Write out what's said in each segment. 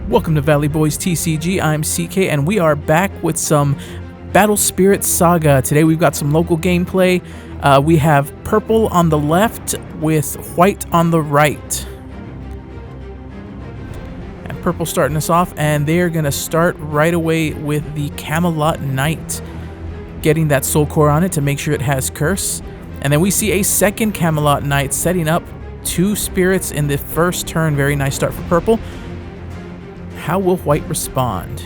Welcome to Valley Boys TCG. I'm CK and we are back with some Battle Spirit Saga. Today we've got some local gameplay. We have purple on the left with white on the right. And purple starting us off, and they're going to start right away with the Camelot Knight, getting that soul core on it to make sure it has curse. And then we see a second Camelot Knight setting up 2 spirits in the first turn. Very nice start for purple. How will white respond?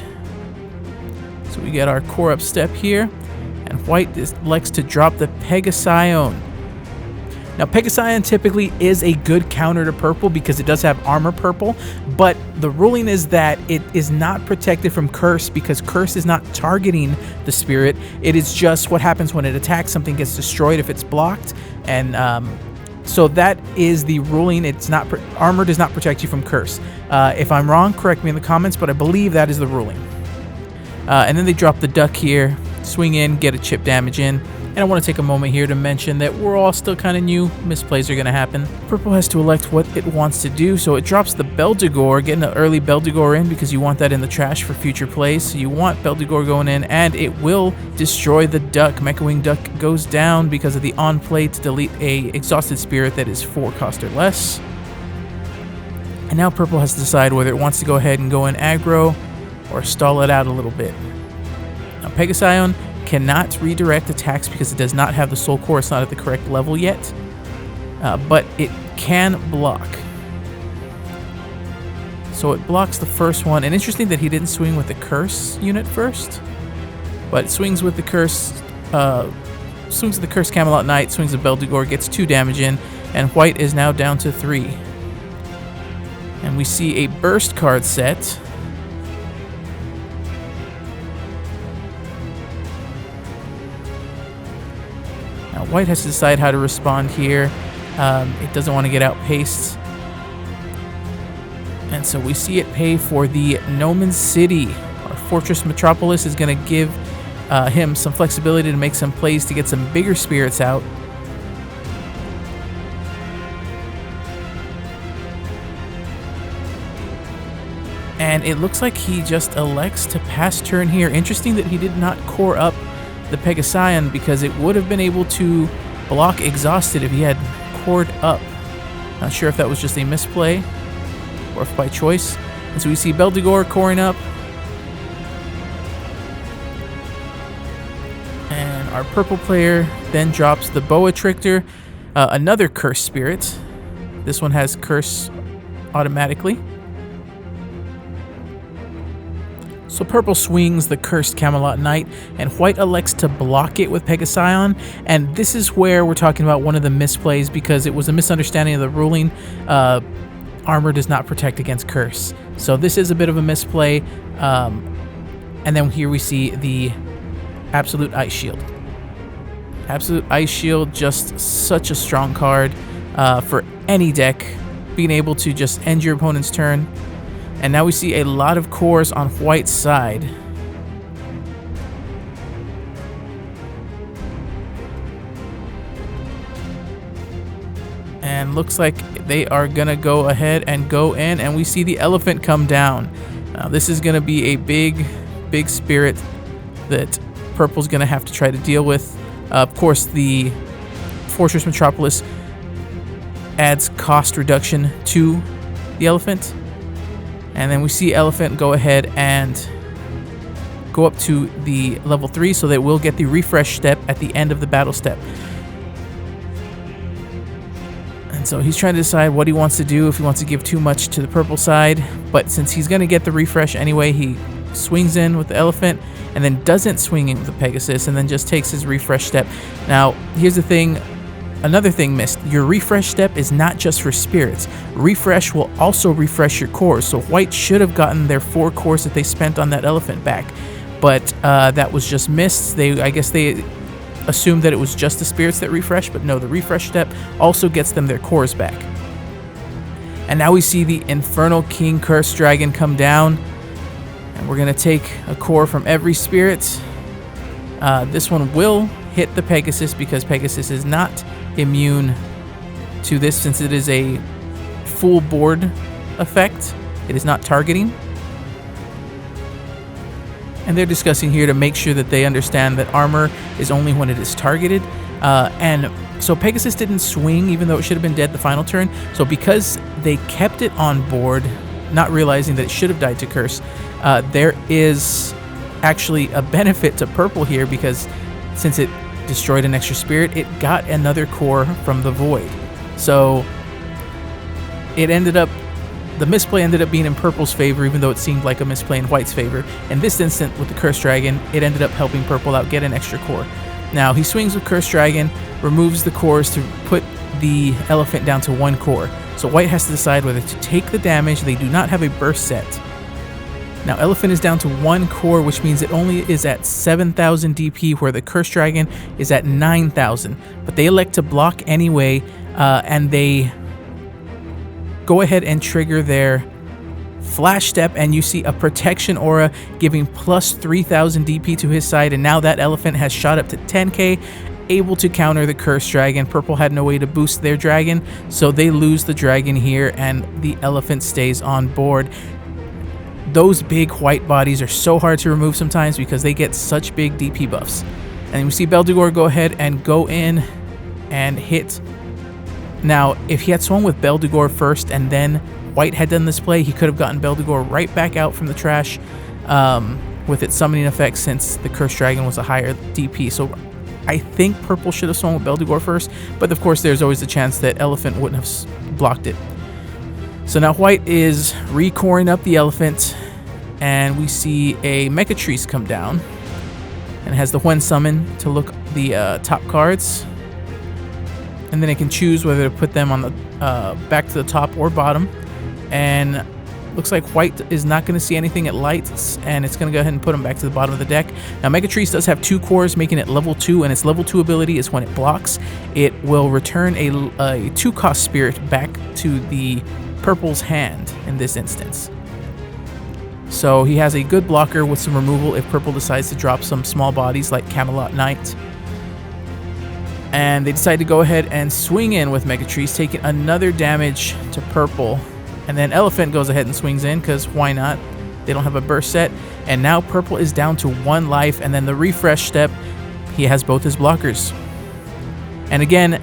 So we get our core up step here, and white likes to drop the Pegasione. Now Pegasione typically is a good counter to purple because it does have armor purple, but the ruling is that it is not protected from curse because curse is not targeting the spirit. It is just what happens when it attacks, something gets destroyed if it's blocked, and so that is the ruling. It's not armor does not protect you from curse. If I'm wrong, correct me in the comments, but I believe that is the ruling. And then they drop the duck here, swing in, get a chip damage in. And I want to take a moment here to mention that we're all still kind of new. Misplays are going to happen. Purple has to elect what it wants to do, so it drops the Beldegore, getting an early Beldegore in because you want that in the trash for future plays. So you want Beldegore going in, and it will destroy the duck. Mecha Wing Duck goes down because of the on play to delete a exhausted spirit that is 4 cost or less. And now purple has to decide whether it wants to go ahead and go in aggro or stall it out a little bit. Now Pegasione cannot redirect attacks because it does not have the soul core. It's not at the correct level yet, but it can block. So it blocks the first one, and interesting that he didn't swing with the curse unit first, but it swings with the curse. Swings with the curse Camelot Knight, swings the Beldegore, gets 2 damage in, and white is now down to 3. And we see a burst card set. White has to decide how to respond here. It doesn't want to get outpaced. And so we see it pay for the Nomen City. Our Fortress Metropolis is going to give him some flexibility to make some plays to get some bigger spirits out. And it looks like he just elects to pass turn here. Interesting that he did not core up the Pegasione because it would have been able to block exhausted if he had cored up. Not sure if that was just a misplay or if by choice. And so we see Beldegore coring up. And our purple player then drops the Boa Trickster, another curse spirit. This one has curse automatically. So purple swings the cursed Camelot Knight, and white elects to block it with Pegasione. And this is where we're talking about one of the misplays because it was a misunderstanding of the ruling. Armor does not protect against curse. So this is a bit of a misplay. And then here we see the Absolute Ice Shield. Absolute Ice Shield, just such a strong card for any deck, being able to just end your opponent's turn. And now we see a lot of cores on white's side. And looks like they are going to go ahead and go in, and we see the elephant come down. Now this is going to be a big spirit that purple's going to have to try to deal with. Of course, the Fortress Metropolis adds cost reduction to the elephant. And then we see elephant go ahead and go up to the level 3 so that we'll get the refresh step at the end of the battle step. And so he's trying to decide what he wants to do, if he wants to give too much to the purple side. But since he's going to get the refresh anyway, he swings in with the elephant and then doesn't swing in with the Pegasus and then just takes his refresh step. Now, here's the thing. Another thing missed. Your refresh step is not just for spirits. Refresh will also refresh your cores. So white should have gotten their 4 cores that they spent on that elephant back. But that was just missed. I guess they assumed that it was just the spirits that refresh, but no, the refresh step also gets them their cores back. And now we see the Infernal King Cursed Dragon come down. And we're going to take a core from every spirit. This one will hit the Pegasus because Pegasus is not immune to this since it is a full board effect. It is not targeting. And they're discussing here to make sure that they understand that armor is only when it is targeted. And so Pegasus didn't swing, even though it should have been dead the final turn. So because they kept it on board, not realizing that it should have died to curse, there is actually a benefit to purple here, because since it destroyed an extra spirit, it got another core from the void. So it ended up, the misplay ended up being in purple's favor, even though it seemed like a misplay in white's favor. In this instant, with the Cursed Dragon, it ended up helping purple out get an extra core. Now, he swings with Cursed Dragon, removes the cores to put the elephant down to 1 core. So white has to decide whether to take the damage. They do not have a burst set. Now, elephant is down to 1 core, which means it only is at 7,000 DP, where the Cursed Dragon is at 9,000. But they elect to block anyway, and they go ahead and trigger their Flash Step, and you see a protection aura giving plus 3,000 DP to his side, and now that elephant has shot up to 10k, able to counter the Cursed Dragon. Purple had no way to boost their dragon, so they lose the dragon here, and the elephant stays on board. Those big white bodies are so hard to remove sometimes because they get such big DP buffs. And we see Beldegore go ahead and go in and hit. Now, if he had swung with Beldegore first and then white had done this play, he could have gotten Beldegore right back out from the trash with its summoning effect, since the Cursed Dragon was a higher DP. So I think purple should have swung with Beldegore first, but of course there's always the chance that elephant wouldn't have blocked it. So now white is recoring up the elephant, and we see a Mechatrice come down, and has the when summon to look the top cards, and then it can choose whether to put them on the back to the top or bottom. And looks like white is not going to see anything it lights, and it's going to go ahead and put them back to the bottom of the deck. Now, Mechatrice does have 2 cores, making it level 2, and its level 2 ability is when it blocks, it will return a 2-cost spirit back to the purple's hand in this instance. So he has a good blocker with some removal if purple decides to drop some small bodies like Camelot Knight. And they decide to go ahead and swing in with Mechatrice, taking another damage to purple. And then elephant goes ahead and swings in, because why not? They don't have a burst set. And now purple is down to 1 life, and then the refresh step, he has both his blockers. And again,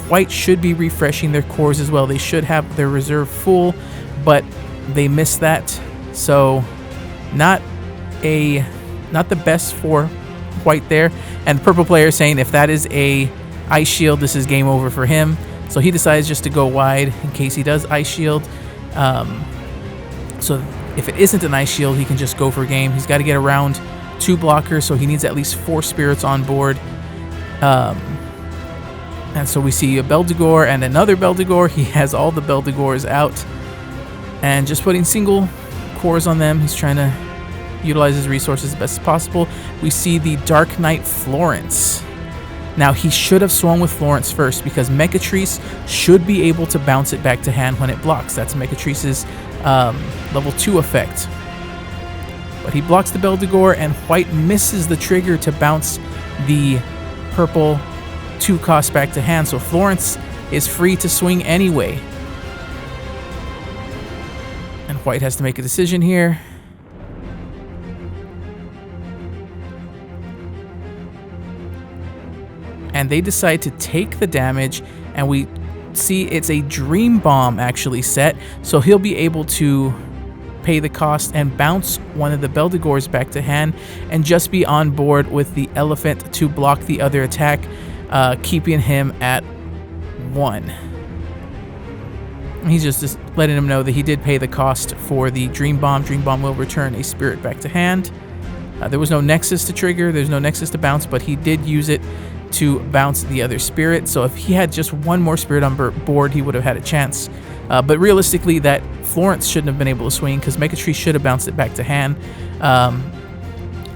white should be refreshing their cores as well. They should have their reserve full, but they missed that. So not the best for white there. And the purple player is saying if that is a ice shield, this is game over for him. So he decides just to go wide in case he does ice shield. So if it isn't an ice shield, he can just go for game. He's got to get around 2 blockers, so he needs at least 4 spirits on board. And so we see a Beldegore and another Beldegore. He has all the Beldegores out and just putting single cores on them. He's trying to utilize his resources as best as possible. We see the Dark Knight Florence. Now, he should have swung with Florence first, because Mechatrice should be able to bounce it back to hand when it blocks. That's Mechatrice's level 2 effect. But he blocks the Beldegore, and white misses the trigger to bounce the purple 2-cost back to hand. So Florence is free to swing anyway. And white has to make a decision here. And they decide to take the damage, and we see it's a Dream Bomb actually set, so he'll be able to pay the cost and bounce one of the Beldegores back to hand and just be on board with the elephant to block the other attack, keeping him at 1. He's just letting him know that he did pay the cost for the Dream Bomb. Dream Bomb will return a spirit back to hand. There was no Nexus to trigger, there's no Nexus to bounce, but he did use it to bounce the other spirit. So if he had just 1 more spirit on board, he would have had a chance. But realistically, that Florence shouldn't have been able to swing, because Mechatrice should have bounced it back to hand.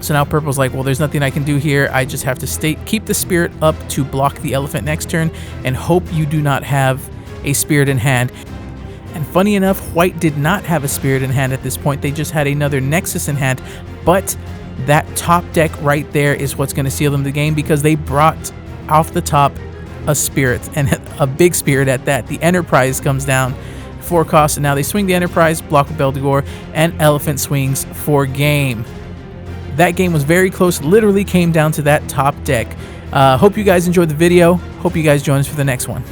So now purple's like, well, there's nothing I can do here. I just have to keep the spirit up to block the elephant next turn and hope you do not have a spirit in hand. And funny enough, white did not have a spirit in hand at this point. They just had another Nexus in hand. But that top deck right there is what's going to seal them the game, because they brought off the top a spirit, and a big spirit at that. The Enterprise comes down 4 costs, and now they swing the Enterprise, block with Beldegore, and elephant swings for game. that game was very close, literally came down to that top deck. Hope you guys enjoyed the video. Hope you guys join us for the next one.